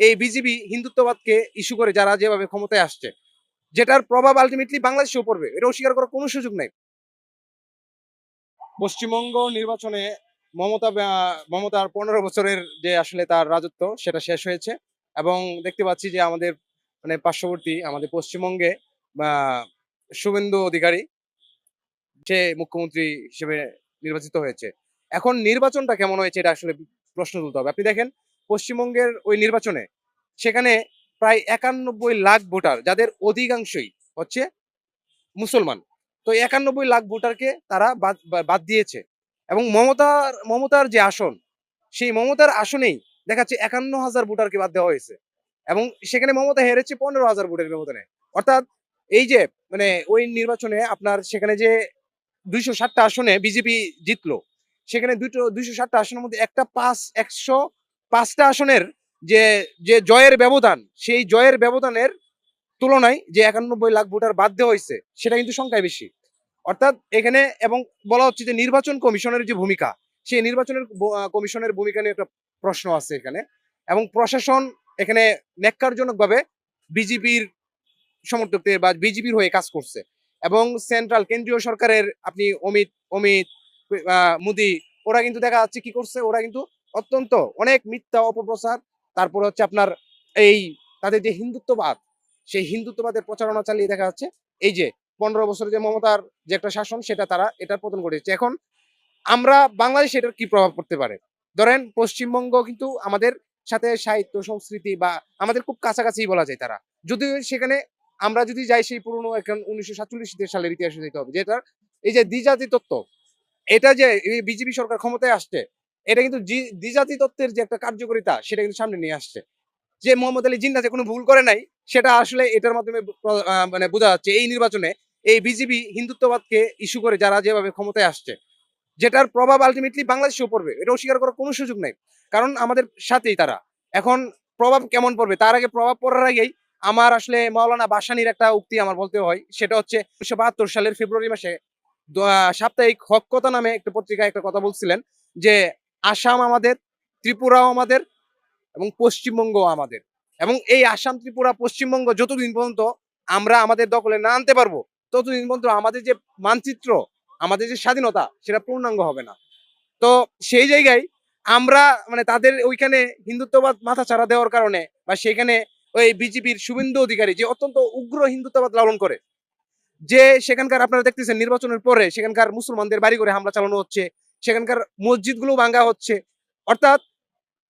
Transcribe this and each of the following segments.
এই BGB হিন্দুত্ববাদকে issue করে যারা যেভাবে ক্ষমতায় আসছে, যেটার প্রভাব আলটিমেটলি বাংলাদেশেও পড়বে, এটা অস্বীকার করার কোনো সুযোগ নাই। পশ্চিমবঙ্গ নির্বাচনে মমতার ১৫ বছরের যে আসলে তার রাজত্ব সেটা শেষ হয়েছে এবং দেখতে পাচ্ছি যে আমাদের মানে পার্শ্ববর্তী আমাদের পশ্চিমবঙ্গে বা শুভেন্দু অধিকারী সে মুখ্যমন্ত্রী হিসেবে নির্বাচিত হয়েছে। এখন নির্বাচনটা কেমন হয়েছে এটা আসলে প্রশ্ন তুলতে হবে। আপনি দেখেন পশ্চিমবঙ্গের ওই নির্বাচনে সেখানে প্রায় ৯১ লাখ ভোটার, যাদের অধিকাংশই হচ্ছে মুসলমান। তো ৯১ লাখ ভোটারকে তারা বাদ দিয়েছে এবং মমতার যে আসন, সেই মমতার আসনেই দেখা যাচ্ছে ৫১,০০০ ভোটারকে বাদ দেওয়া হয়েছে এবং সেখানে মমতা হেরেছে ১৫,০০০ ভোটের ব্যবধানে। অর্থাৎ এই যে মানে ওই নির্বাচনে আপনার সেখানে যে ২৬০ টা আসনে বিজেপি জিতলো। সেখানে ২৬০ টা আসনের মধ্যে ১০৫ টা আসনের যে যে জয়ের ব্যবধান, সেই জয়ের ব্যবধানের তুলনায় যে ৯১ লাখ ভোটার বাদ দেওয়া হইছে, সেটা কিন্তু সংখ্যায় বেশি। অর্থাৎ এখানে এবং বলা হচ্ছে যে নির্বাচন কমিশনের যে ভূমিকা, সেই নির্বাচনের কমিশনের ভূমিকা নিয়ে একটা প্রশ্ন আছে এখানে এবং প্রশাসন এখানে ন্যাক্কারজনকভাবে বিজেপির সমর্থকদের বা বিজেপির হয়ে কাজ করছে এবং সেন্ট্রাল কেন্দ্রীয় সরকারের আপনি অমিত মোদি, ওরা কিন্তু দেখা যাচ্ছে কি করছে, ওরা কিন্তু অত্যন্ত অনেক মিথ্যা অপপ্রচার, তারপর হচ্ছে আপনার এই তাদের যে হিন্দুত্ববাদ, সেই হিন্দুত্ববাদের প্রচারণা চালিয়ে দেখা যাচ্ছে এই যে ১৫ বছরের যে মমতার যে একটা শাসন, সেটা তারা এটার পতন ঘটেছে। এখন আমরা বাংলাদেশে এটার কি প্রভাব পড়তে পারে? ধরেন পশ্চিমবঙ্গ কিন্তু আমাদের সাথে সাহিত্য, সংস্কৃতি বা আমাদের খুব কাছাকাছি বলা যায় তারা। যদিও সেখানে আমরা যদি যাই সেই পুরনো এখন ১৯৪৭ সালের ইতিহাসে যেতে হবে। যেটার এই যে দ্বিজাতি তত্ত্ব, এটা যে এই বিজেপি সরকার ক্ষমতায় আসছে, এটা কিন্তু দ্বিজাতি তত্ত্বের যে একটা কার্যকারিতা, সেটা কিন্তু সামনে নিয়ে আসছে। যে মোহাম্মদ আলী জিন্নাহ যে কোনো ভুল করে নাই, সেটা আসলে এটার মাধ্যমে মানে বোঝা যাচ্ছে এই নির্বাচনে এই বিজেপি হিন্দুত্ববাদকে ইস্যু করে যারা যেভাবে ক্ষমতায় আসছে, যেটার প্রভাব আলটিমেটলি বাংলাদেশেও পড়বে, এটা অস্বীকার করার কোনো সুযোগ নাই। কারণ আমাদের সাথেই তারা। এখন প্রভাব কেমন পড়বে, তার আগে প্রভাব পড়ার আগেই আমার আসলে মাওলানা ভাসানীর একটা উক্তি আমার বলতে হয়। সেটা হচ্ছে ১৯৭২ সালের ফেব্রুয়ারি মাসে সাপ্তাহিক হক কথা নামে একটা পত্রিকায় একটা কথা বলছিলেন যে, আসাম আমাদের, ত্রিপুরাও আমাদের এবং পশ্চিমবঙ্গও আমাদের। এবং এই আসাম, ত্রিপুরা, পশ্চিমবঙ্গ যতদিন পর্যন্ত আমরা আমাদের দখলে না আনতে পারবো, ততদিন পর্যন্ত আমাদের যে মানচিত্র, আমাদের যে স্বাধীনতা, সেটা পূর্ণাঙ্গ হবে না। তো সেই জায়গায় আমরা মানে তাদের ওইখানে হিন্দুত্ববাদ মাথাচাড়া দেওয়ার কারণে বা সেখানে ওই বিজেপির শুভেন্দু অধিকারী যে অত্যন্ত উগ্র হিন্দুত্ববাদ লালন করে, যে সেখানকার আপনারা দেখতেছেন নির্বাচনের পরে সেখানকার মুসলমানদের বাড়ি করে হামলা চালানো হচ্ছে, সেখানকার মসজিদগুলো ভাঙ্গা হচ্ছে। অর্থাৎ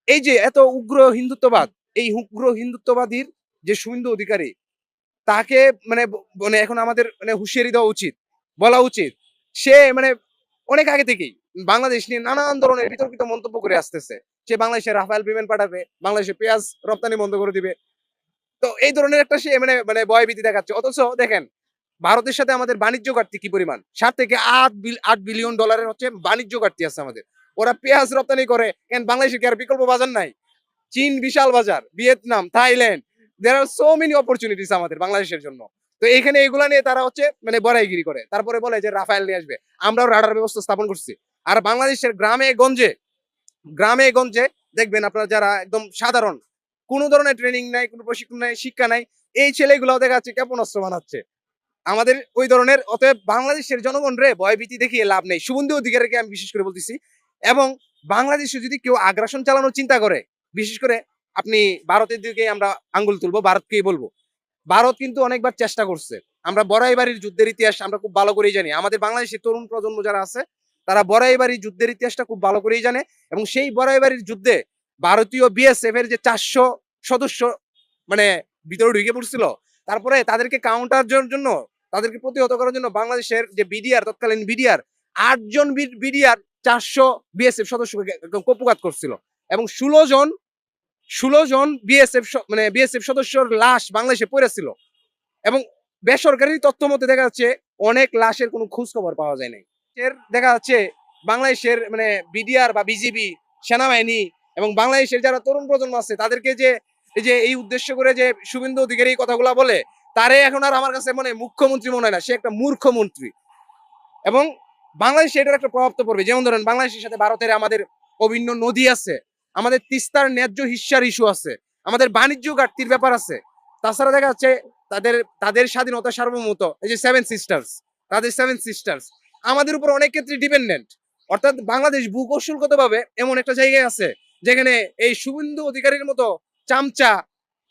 এই যে এত উগ্র হিন্দুত্ববাদ, এই উগ্র হিন্দুত্ববাদীর যে শুভেন্দু অধিকারী, তাকে মানে মানে এখন আমাদের মানে হুঁশিয়ারি দেওয়া উচিত, বলা উচিত। সে মানে অনেক আগে থেকেই বাংলাদেশ নিয়ে নানান ধরনের বিতর্কিত মন্তব্য করে আসতেছে। সে বাংলাদেশে রাফায়েল বিমান পাঠাবে, বাংলাদেশে পেঁয়াজ রপ্তানি বন্ধ করে দিবে। তো এই ধরনের একটা সে মানে মানে ভয়ভীতি দেখাচ্ছে। অথচ দেখেন ভারতের সাথে আমাদের বাণিজ্য ঘাটতি কি পরিমাণ? ৭ থেকে ৮ বিলিয়ন ডলারের হচ্ছে বাণিজ্য ঘাটতি আছে আমাদের। ওরা পেঁয়াজ রপ্তানি করে। কেন বাংলাদেশের কি আর বিকল্প বাজার নাই? চীন বিশাল বাজার, Vietnam, Thailand, there are so many opportunities আমাদের বাংলাদেশের জন্য। তো এখানে এগুলা নিয়ে তারা হচ্ছে মানে বড়াইগিরি করে। তারপরে বলে যে রাফায়েল নিয়ে আসবে। আমরাও রাডার ব্যবস্থা স্থাপন করছি। আর বাংলাদেশের গ্রামে গঞ্জে দেখবেন আপনারা যারা একদম সাধারণ, কোন ধরনের ট্রেনিং নাই, কোন প্রশিক্ষণ নাই, শিক্ষা নাই, এই ছেলেগুলাও দেখা যাচ্ছে ক্ষেপণাস্ত্র বানাচ্ছে। আমাদের ওই ধরনের, অতএব বাংলাদেশের জনগণ রে ভয়ভীতি দেখিয়ে লাভ নেই। শুভেন্দু অধিকারীকে আমি বিশেষ করে বলতেছি। এবং বাংলাদেশে যদি কেউ আগ্রাসন চালানোর চিন্তা করে, বিশেষ করে আপনি ভারতের দিকে আমরা আঙ্গুল তুলবো, ভারতকেই বলবো। ভারত কিন্তু অনেকবার চেষ্টা করছে। আমরা বড়াইবাড়ির যুদ্ধের ইতিহাস আমরা খুব ভালো করেই জানি। আমাদের বাংলাদেশের তরুণ প্রজন্ম যারা আছে, তারা বড়াইবাড়ির যুদ্ধের ইতিহাসটা খুব ভালো করেই জানে এবং সেই বড়াইবাড়ির যুদ্ধে ভারতীয় বিএসএফ এর যে ৪০০ সদস্য মানে ভিতরে ঢুকে পড়ছিল, তারপরে তাদেরকে কাউন্টার জন্য, তাদেরকে প্রতিহত করার জন্য বাংলাদেশের যে বিডিআর, তৎকালীন বিডিআর ৮ জন বিডিআর ৪০০ বিএসএফ সদস্যকে একদম কুপঘাত করছিল এবং ১৬ জন বিএসএফ সদস্যর লাশ বাংলাদেশে পড়েছিল এবং বেসরকারি তথ্য মতে দেখা যাচ্ছে অনেক লাশের কোনো খোঁজ খবর পাওয়া যায় নাই। এর দেখা যাচ্ছে বাংলাদেশের মানে বিডিআর বা বিজিবি, সেনাবাহিনী এবং বাংলাদেশের যারা তরুণ প্রজন্ম আছে, তাদেরকে যে এই যে এই উদ্দেশ্য করে যে শুভেন্দু অধিকারী এই কথাগুলা বলে, তারে এখন আর আমার কাছে মনে মুখ্যমন্ত্রী মনে হয় না, সে একটা মূর্খ মন্ত্রী। এবং বাংলাদেশে এটার একটা প্রভাব তো পড়বে। যেমন ধরেন বাংলাদেশের সাথে ভারতের আমাদের অভিন্ন নদী আছে, আমাদের তিস্তার ন্যায্য হিস্যার ইস্যু আছে, আমাদের বাণিজ্য ঘাটতির ব্যাপার আছে। তাছাড়া দেখা যাচ্ছে তাদের তাদের স্বাধীনতা সার্বভৌমত্ব, এই যে সেভেন সিস্টার্স, তাদের সেভেন সিস্টার্স আমাদের উপর অনেক ক্ষেত্রে ডিপেন্ডেন্ট। অর্থাৎ বাংলাদেশ ভূকৌশলগতভাবে এমন একটা জায়গায় আছে যেখানে এই শুভেন্দু অধিকারীর মতো চামচা,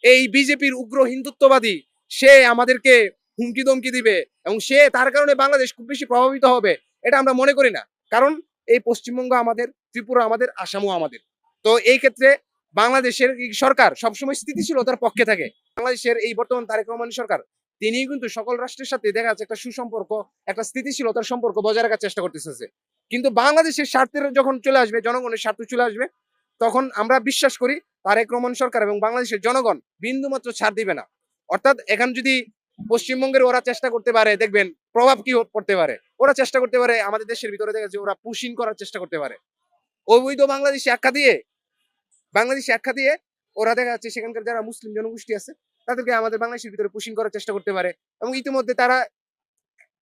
এই বিজেপির উগ্র হিন্দুত্ববাদী, সে আমাদেরকে হুমকি দমকি দিবে এবং সে তার কারণে বাংলাদেশ খুব বেশি প্রভাবিত হবে, এটা আমরা মনে করি না। কারণ এই পশ্চিমবঙ্গ আমাদের, ত্রিপুরা আমাদের, আসামও আমাদের। তো এই ক্ষেত্রে বাংলাদেশের এই সরকার সবসময় স্থিতিশীলতার পক্ষে থাকে। বাংলাদেশের এই বর্তমান তারেক রহমানের সরকার, তিনি কিন্তু সকল রাষ্ট্রের সাথে দেখা যাচ্ছে একটা সুসম্পর্ক, একটা স্থিতিশীলতার সম্পর্ক বজায় রাখার চেষ্টা করতেছে। কিন্তু বাংলাদেশের স্বার্থের যখন চলে আসবে, জনগণের স্বার্থ চলে আসবে, তখন আমরা বিশ্বাস করি তারেক রহমান সরকার এবং বাংলাদেশের জনগণ বিন্দুমাত্র ছাড় দিবে না। অর্থাৎ এখন যদি পশ্চিমবঙ্গের ওরা চেষ্টা করতে পারে, দেখবেন প্রভাব কি পড়তে পারে। ওরা চেষ্টা করতে পারে আমাদের দেশের ভিতরে, দেখা যাচ্ছে ওরা পুশিং করার চেষ্টা করতে পারে অবৈধ বাংলাদেশে আখ্যা দিয়ে ওরা দেখা যাচ্ছে সেখানকার যারা মুসলিম জনগোষ্ঠী আছে তাদেরকে আমাদের বাংলাদেশের ভিতরে পুশিং করার চেষ্টা করতে পারে। এবং ইতিমধ্যে তারা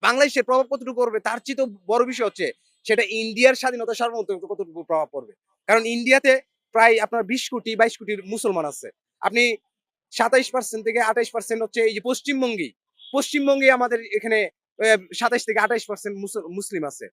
বাংলাদেশের প্রভাব কতটুকু পড়বে তার চেয়ে বড় বিষয় হচ্ছে সেটা ইন্ডিয়ার স্বাধীনতা সার্বভৌমত্ব কতটুকু প্রভাব পড়বে। কারণ ইন্ডিয়াতে প্রায় আপনার 20 কোটি 22 কোটির মুসলমান আছে। আপনি 27% থেকে 28% হচ্ছে এই যে পশ্চিমবঙ্গে আমাদের এখানে 27 থেকে 28% মুসলিম আছে।